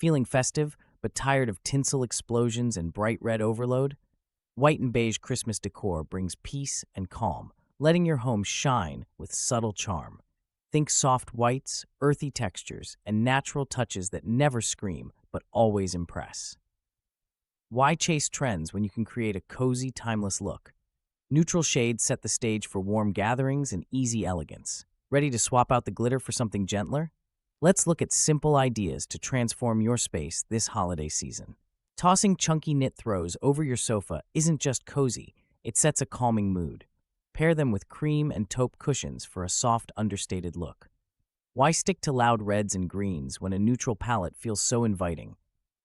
Feeling festive, but tired of tinsel explosions and bright red overload? White and beige Christmas decor brings peace and calm, letting your home shine with subtle charm. Think soft whites, earthy textures, and natural touches that never scream but always impress. Why chase trends when you can create a cozy, timeless look? Neutral shades set the stage for warm gatherings and easy elegance. Ready to swap out the glitter for something gentler? Let's look at simple ideas to transform your space this holiday season. Tossing chunky knit throws over your sofa isn't just cozy, it sets a calming mood. Pair them with cream and taupe cushions for a soft, understated look. Why stick to loud reds and greens when a neutral palette feels so inviting?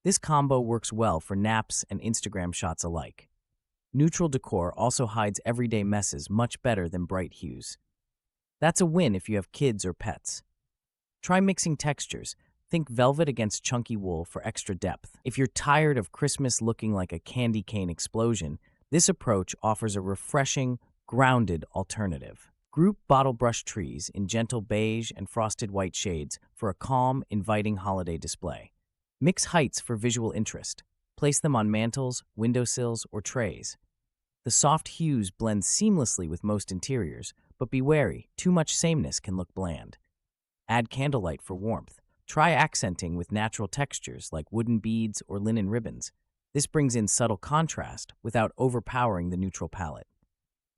This combo works well for naps and Instagram shots alike. Neutral decor also hides everyday messes much better than bright hues. That's a win if you have kids or pets. Try mixing textures. Think velvet against chunky wool for extra depth. If you're tired of Christmas looking like a candy cane explosion, this approach offers a refreshing, grounded alternative. Group bottle brush trees in gentle beige and frosted white shades for a calm, inviting holiday display. Mix heights for visual interest. Place them on mantels, windowsills, or trays. The soft hues blend seamlessly with most interiors, but be wary, too much sameness can look bland. Add candlelight for warmth. Try accenting with natural textures like wooden beads or linen ribbons. This brings in subtle contrast without overpowering the neutral palette.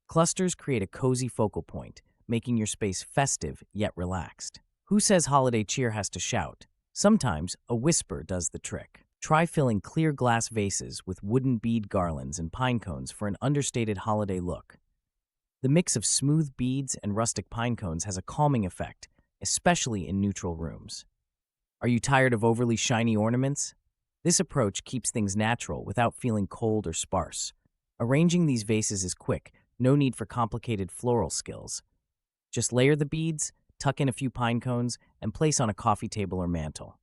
Clusters create a cozy focal point, making your space festive yet relaxed. Who says holiday cheer has to shout? Sometimes a whisper does the trick. Try filling clear glass vases with wooden bead garlands and pine cones for an understated holiday look. The mix of smooth beads and rustic pine cones has a calming effect, especially in neutral rooms. Are you tired of overly shiny ornaments? This approach keeps things natural without feeling cold or sparse. Arranging these vases is quick, no need for complicated floral skills. Just layer the beads, tuck in a few pine cones, and place on a coffee table or mantel.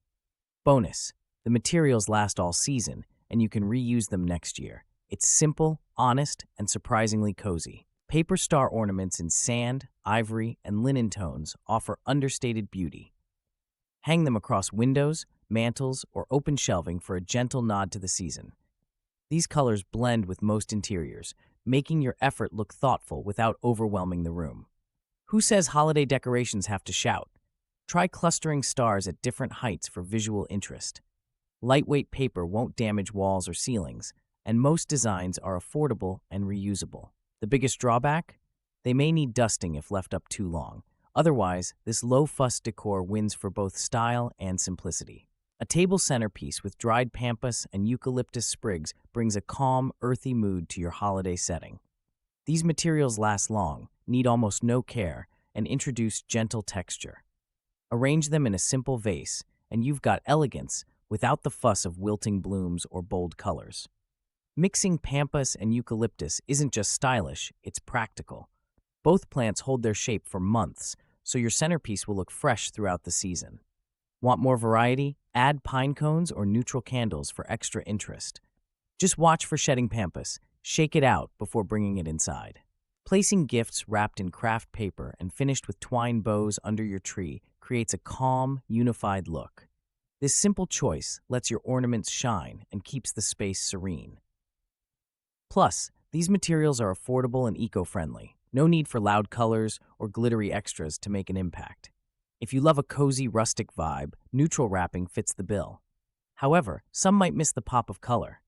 Bonus: the materials last all season, and you can reuse them next year. It's simple, honest, and surprisingly cozy. Paper star ornaments in sand, ivory, and linen tones offer understated beauty. Hang them across windows, mantels, or open shelving for a gentle nod to the season. These colors blend with most interiors, making your effort look thoughtful without overwhelming the room. Who says holiday decorations have to shout? Try clustering stars at different heights for visual interest. Lightweight paper won't damage walls or ceilings, and most designs are affordable and reusable. The biggest drawback? They may need dusting if left up too long. Otherwise, this low-fuss decor wins for both style and simplicity. A table centerpiece with dried pampas and eucalyptus sprigs brings a calm, earthy mood to your holiday setting. These materials last long, need almost no care, and introduce gentle texture. Arrange them in a simple vase, and you've got elegance without the fuss of wilting blooms or bold colors. Mixing pampas and eucalyptus isn't just stylish, it's practical. Both plants hold their shape for months, so your centerpiece will look fresh throughout the season. Want more variety? Add pine cones or neutral candles for extra interest. Just watch for shedding pampas. Shake it out before bringing it inside. Placing gifts wrapped in craft paper and finished with twine bows under your tree creates a calm, unified look. This simple choice lets your ornaments shine and keeps the space serene. Plus, these materials are affordable and eco-friendly. No need for loud colors or glittery extras to make an impact. If you love a cozy, rustic vibe, neutral wrapping fits the bill. However, some might miss the pop of color.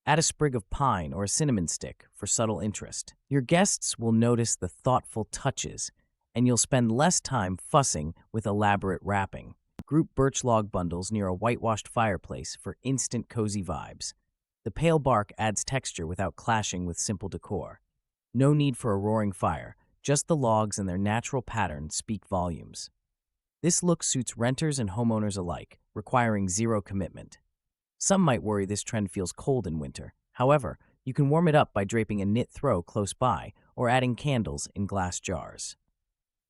Add a sprig of pine or a cinnamon stick for subtle interest. Your guests will notice the thoughtful touches, and you'll spend less time fussing with elaborate wrapping. Group birch log bundles near a whitewashed fireplace for instant cozy vibes. The pale bark adds texture without clashing with simple decor. No need for a roaring fire, just the logs and their natural pattern speak volumes. This look suits renters and homeowners alike, requiring zero commitment. Some might worry this trend feels cold in winter. However, you can warm it up by draping a knit throw close by or adding candles in glass jars.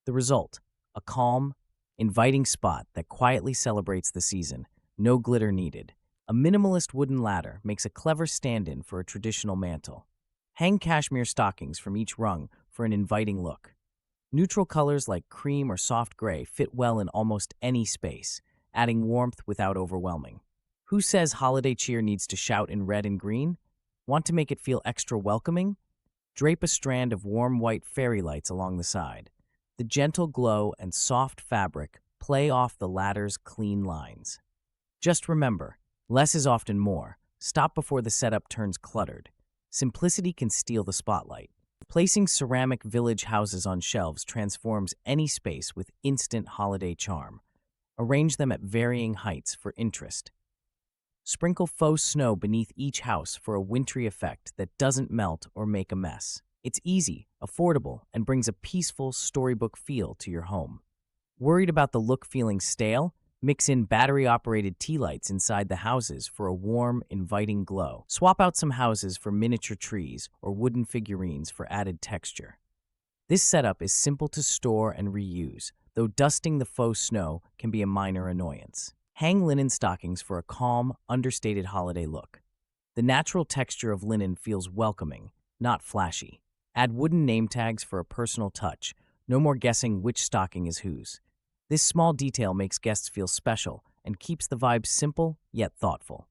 The result: a calm, inviting spot that quietly celebrates the season, no glitter needed. A minimalist wooden ladder makes a clever stand-in for a traditional mantel. Hang cashmere stockings from each rung for an inviting look. Neutral colors like cream or soft gray fit well in almost any space, adding warmth without overwhelming. Who says holiday cheer needs to shout in red and green? Want to make it feel extra welcoming? Drape a strand of warm white fairy lights along the side. The gentle glow and soft fabric play off the latter's clean lines. Just remember, less is often more. Stop before the setup turns cluttered. Simplicity can steal the spotlight. Placing ceramic village houses on shelves transforms any space with instant holiday charm. Arrange them at varying heights for interest. Sprinkle faux snow beneath each house for a wintry effect that doesn't melt or make a mess. It's easy, affordable, and brings a peaceful storybook feel to your home. Worried about the look feeling stale? Mix in battery-operated tea lights inside the houses for a warm, inviting glow. Swap out some houses for miniature trees or wooden figurines for added texture. This setup is simple to store and reuse, though dusting the faux snow can be a minor annoyance. Hang linen stockings for a calm, understated holiday look. The natural texture of linen feels welcoming, not flashy. Add wooden name tags for a personal touch. No more guessing which stocking is whose. This small detail makes guests feel special and keeps the vibe simple yet thoughtful.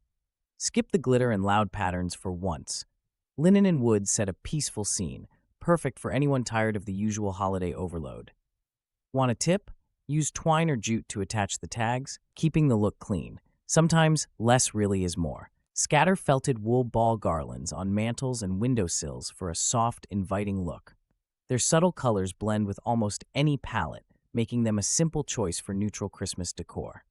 Skip the glitter and loud patterns for once. Linen and wood set a peaceful scene, perfect for anyone tired of the usual holiday overload. Want a tip? Use twine or jute to attach the tags, keeping the look clean. Sometimes less really is more. Scatter felted wool ball garlands on mantels and windowsills for a soft, inviting look. Their subtle colors blend with almost any palette, making them a simple choice for neutral Christmas decor.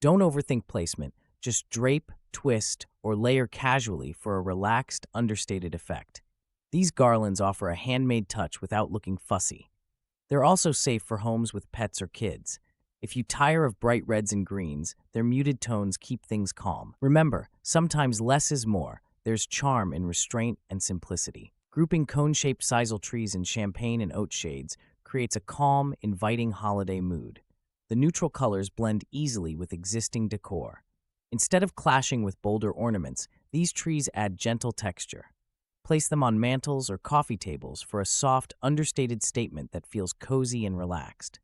Don't overthink placement, just drape, twist, or layer casually for a relaxed, understated effect. These garlands offer a handmade touch without looking fussy. They're also safe for homes with pets or kids. If you tire of bright reds and greens, their muted tones keep things calm. Remember, sometimes less is more. There's charm in restraint and simplicity. Grouping cone-shaped sisal trees in champagne and oat shades creates a calm, inviting holiday mood. The neutral colors blend easily with existing decor. Instead of clashing with bolder ornaments, these trees add gentle texture. Place them on mantels or coffee tables for a soft, understated statement that feels cozy and relaxed.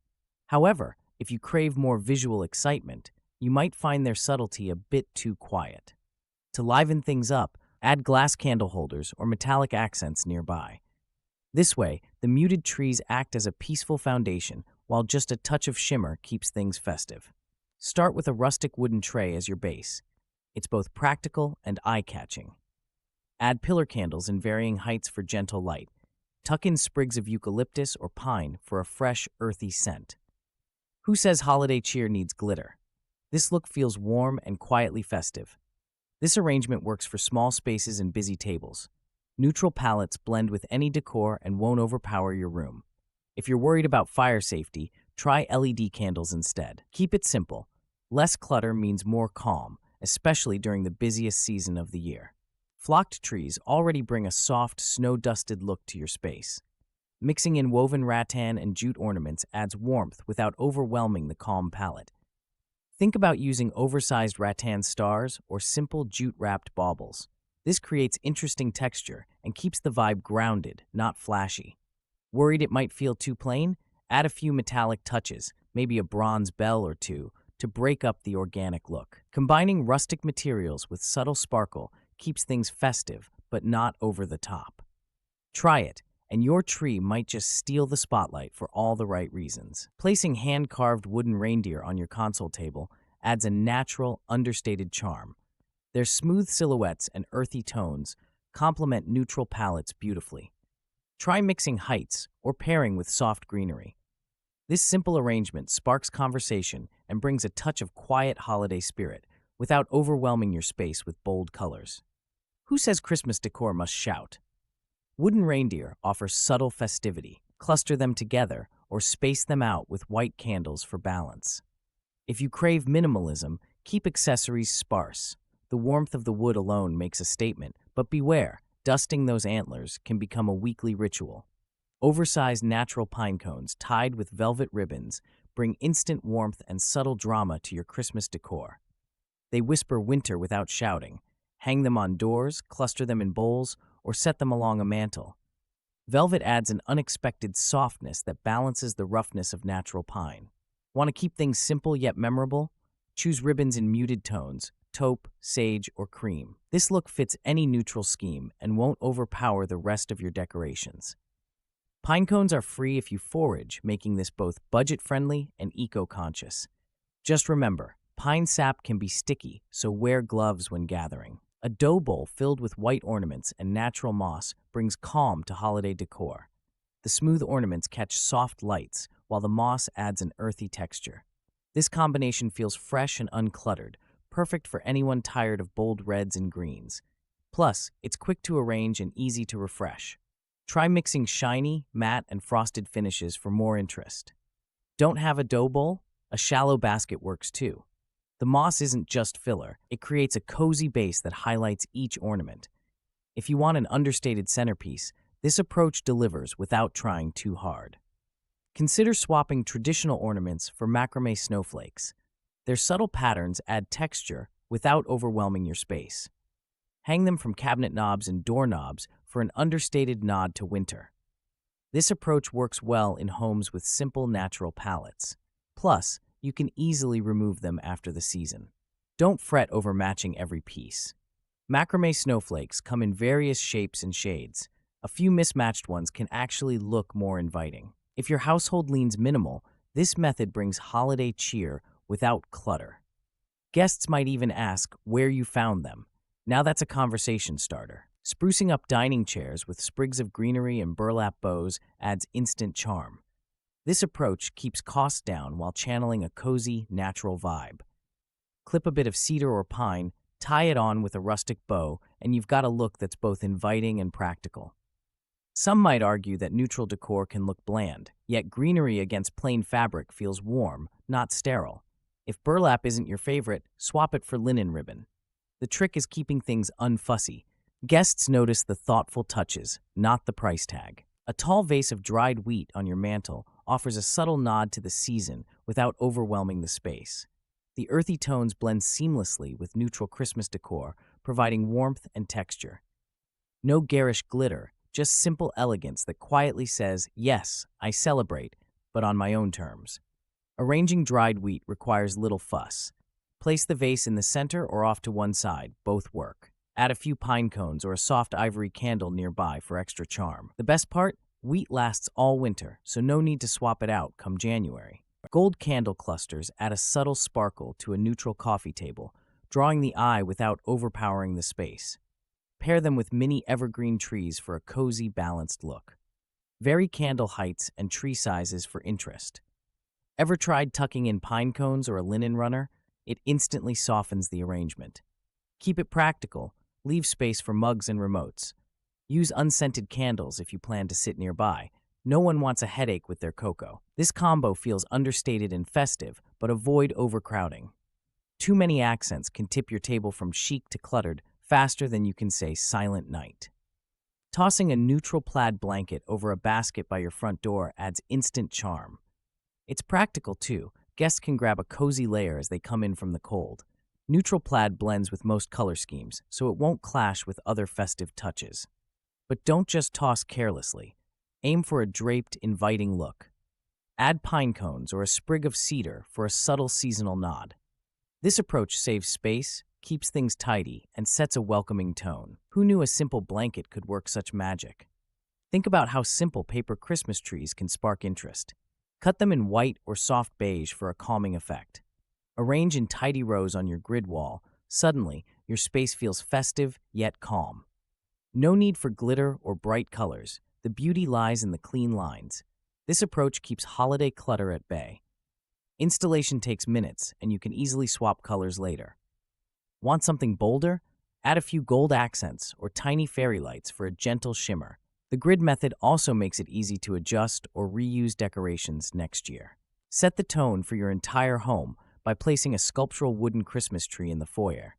However, if you crave more visual excitement, you might find their subtlety a bit too quiet. To liven things up, add glass candle holders or metallic accents nearby. This way, the muted trees act as a peaceful foundation, while just a touch of shimmer keeps things festive. Start with a rustic wooden tray as your base. It's both practical and eye-catching. Add pillar candles in varying heights for gentle light. Tuck in sprigs of eucalyptus or pine for a fresh, earthy scent. Who says holiday cheer needs glitter? This look feels warm and quietly festive. This arrangement works for small spaces and busy tables. Neutral palettes blend with any decor and won't overpower your room. If you're worried about fire safety, try LED candles instead. Keep it simple. Less clutter means more calm, especially during the busiest season of the year. Flocked trees already bring a soft, snow-dusted look to your space. Mixing in woven rattan and jute ornaments adds warmth without overwhelming the calm palette. Think about using oversized rattan stars or simple jute-wrapped baubles. This creates interesting texture and keeps the vibe grounded, not flashy. Worried it might feel too plain? Add a few metallic touches, maybe a bronze bell or two, to break up the organic look. Combining rustic materials with subtle sparkle keeps things festive, but not over the top. Try it, and your tree might just steal the spotlight for all the right reasons. Placing hand-carved wooden reindeer on your console table adds a natural, understated charm. Their smooth silhouettes and earthy tones complement neutral palettes beautifully. Try mixing heights or pairing with soft greenery. This simple arrangement sparks conversation and brings a touch of quiet holiday spirit without overwhelming your space with bold colors. Who says Christmas decor must shout? Wooden reindeer offer subtle festivity. Cluster them together or space them out with white candles for balance. If you crave minimalism, keep accessories sparse. The warmth of the wood alone makes a statement, but beware, dusting those antlers can become a weekly ritual. Oversized natural pine cones tied with velvet ribbons bring instant warmth and subtle drama to your Christmas decor. They whisper winter without shouting. Hang them on doors, cluster them in bowls, or set them along a mantel. Velvet adds an unexpected softness that balances the roughness of natural pine. Want to keep things simple yet memorable? Choose ribbons in muted tones, taupe, sage, or cream. This look fits any neutral scheme and won't overpower the rest of your decorations. Pine cones are free if you forage, making this both budget-friendly and eco-conscious. Just remember, pine sap can be sticky, so wear gloves when gathering. A dough bowl filled with white ornaments and natural moss brings calm to holiday decor. The smooth ornaments catch soft lights, while the moss adds an earthy texture. This combination feels fresh and uncluttered, perfect for anyone tired of bold reds and greens. Plus, it's quick to arrange and easy to refresh. Try mixing shiny, matte, and frosted finishes for more interest. Don't have a dough bowl? A shallow basket works too. The moss isn't just filler, it creates a cozy base that highlights each ornament. If you want an understated centerpiece, this approach delivers without trying too hard. Consider swapping traditional ornaments for macrame snowflakes. Their subtle patterns add texture without overwhelming your space. Hang them from cabinet knobs and doorknobs for an understated nod to winter. This approach works well in homes with simple natural palettes. Plus, you can easily remove them after the season. Don't fret over matching every piece. Macrame snowflakes come in various shapes and shades. A few mismatched ones can actually look more inviting. If your household leans minimal, this method brings holiday cheer without clutter. Guests might even ask where you found them. Now that's a conversation starter. Sprucing up dining chairs with sprigs of greenery and burlap bows adds instant charm. This approach keeps costs down while channeling a cozy, natural vibe. Clip a bit of cedar or pine, tie it on with a rustic bow, and you've got a look that's both inviting and practical. Some might argue that neutral decor can look bland, yet greenery against plain fabric feels warm, not sterile. If burlap isn't your favorite, swap it for linen ribbon. The trick is keeping things unfussy. Guests notice the thoughtful touches, not the price tag. A tall vase of dried wheat on your mantel offers a subtle nod to the season without overwhelming the space. The earthy tones blend seamlessly with neutral Christmas decor, providing warmth and texture. No garish glitter, just simple elegance that quietly says, yes, I celebrate, but on my own terms. Arranging dried wheat requires little fuss. Place the vase in the center or off to one side, both work. Add a few pine cones or a soft ivory candle nearby for extra charm. The best part? Wheat lasts all winter, so no need to swap it out come January. Gold candle clusters add a subtle sparkle to a neutral coffee table, drawing the eye without overpowering the space. Pair them with mini evergreen trees for a cozy, balanced look. Vary candle heights and tree sizes for interest. Ever tried tucking in pine cones or a linen runner? It instantly softens the arrangement. Keep it practical. Leave space for mugs and remotes. Use unscented candles if you plan to sit nearby. No one wants a headache with their cocoa. This combo feels understated and festive, but avoid overcrowding. Too many accents can tip your table from chic to cluttered faster than you can say silent night. Tossing a neutral plaid blanket over a basket by your front door adds instant charm. It's practical too. Guests can grab a cozy layer as they come in from the cold. Neutral plaid blends with most color schemes, so it won't clash with other festive touches. But don't just toss carelessly. Aim for a draped, inviting look. Add pine cones or a sprig of cedar for a subtle seasonal nod. This approach saves space, keeps things tidy, and sets a welcoming tone. Who knew a simple blanket could work such magic? Think about how simple paper Christmas trees can spark interest. Cut them in white or soft beige for a calming effect. Arrange in tidy rows on your grid wall. Suddenly, your space feels festive yet calm. No need for glitter or bright colors. The beauty lies in the clean lines. This approach keeps holiday clutter at bay. Installation takes minutes, and you can easily swap colors later. Want something bolder? Add a few gold accents or tiny fairy lights for a gentle shimmer. The grid method also makes it easy to adjust or reuse decorations next year. Set the tone for your entire home by placing a sculptural wooden Christmas tree in the foyer.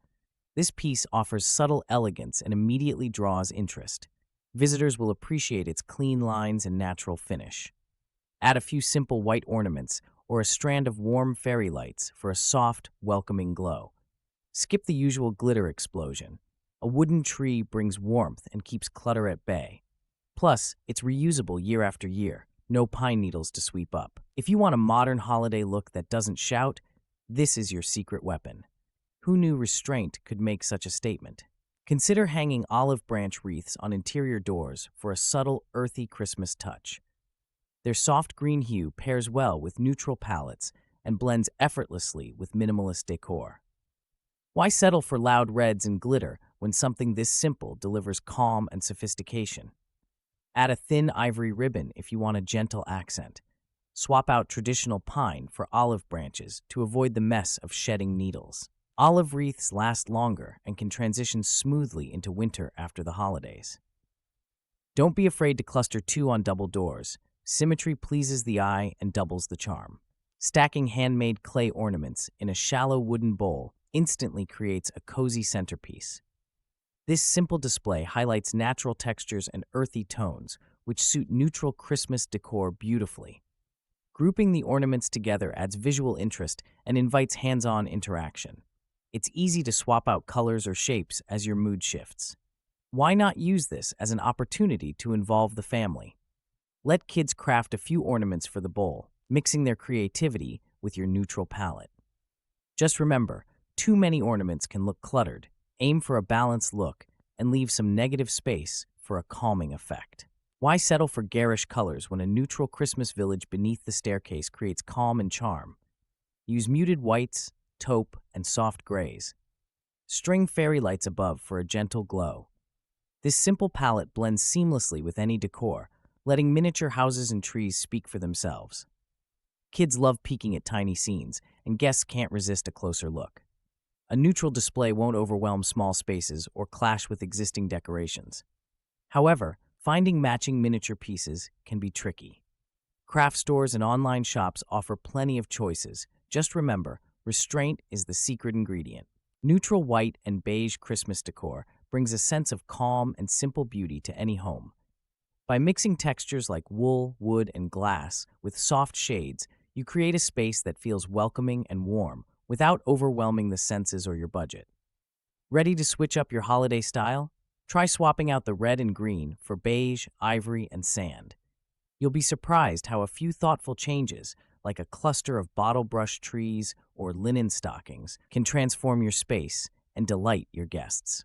This piece offers subtle elegance and immediately draws interest. Visitors will appreciate its clean lines and natural finish. Add a few simple white ornaments or a strand of warm fairy lights for a soft, welcoming glow. Skip the usual glitter explosion. A wooden tree brings warmth and keeps clutter at bay. Plus, it's reusable year after year. No pine needles to sweep up. If you want a modern holiday look that doesn't shout, This is your secret weapon. Who knew restraint could make such a statement? Consider hanging olive branch wreaths on interior doors for a subtle, earthy Christmas touch. Their soft green hue pairs well with neutral palettes and blends effortlessly with minimalist decor. Why settle for loud reds and glitter when something this simple delivers calm and sophistication? Add a thin ivory ribbon if you want a gentle accent. Swap out traditional pine for olive branches to avoid the mess of shedding needles. Olive wreaths last longer and can transition smoothly into winter after the holidays. Don't be afraid to cluster two on double doors. Symmetry pleases the eye and doubles the charm. Stacking handmade clay ornaments in a shallow wooden bowl instantly creates a cozy centerpiece. This simple display highlights natural textures and earthy tones, which suit neutral Christmas decor beautifully. Grouping the ornaments together adds visual interest and invites hands-on interaction. It's easy to swap out colors or shapes as your mood shifts. Why not use this as an opportunity to involve the family? Let kids craft a few ornaments for the bowl, mixing their creativity with your neutral palette. Just remember, too many ornaments can look cluttered. Aim for a balanced look and leave some negative space for a calming effect. Why settle for garish colors when a neutral Christmas village beneath the staircase creates calm and charm? Use muted whites, taupe, and soft grays. String fairy lights above for a gentle glow. This simple palette blends seamlessly with any decor, letting miniature houses and trees speak for themselves. Kids love peeking at tiny scenes, and guests can't resist a closer look. A neutral display won't overwhelm small spaces or clash with existing decorations. However, finding matching miniature pieces can be tricky. Craft stores and online shops offer plenty of choices. Just remember, restraint is the secret ingredient. Neutral white and beige Christmas decor brings a sense of calm and simple beauty to any home. By mixing textures like wool, wood, and glass with soft shades, you create a space that feels welcoming and warm without overwhelming the senses or your budget. Ready to switch up your holiday style? Try swapping out the red and green for beige, ivory, and sand. You'll be surprised how a few thoughtful changes, like a cluster of bottle brush trees or linen stockings, can transform your space and delight your guests.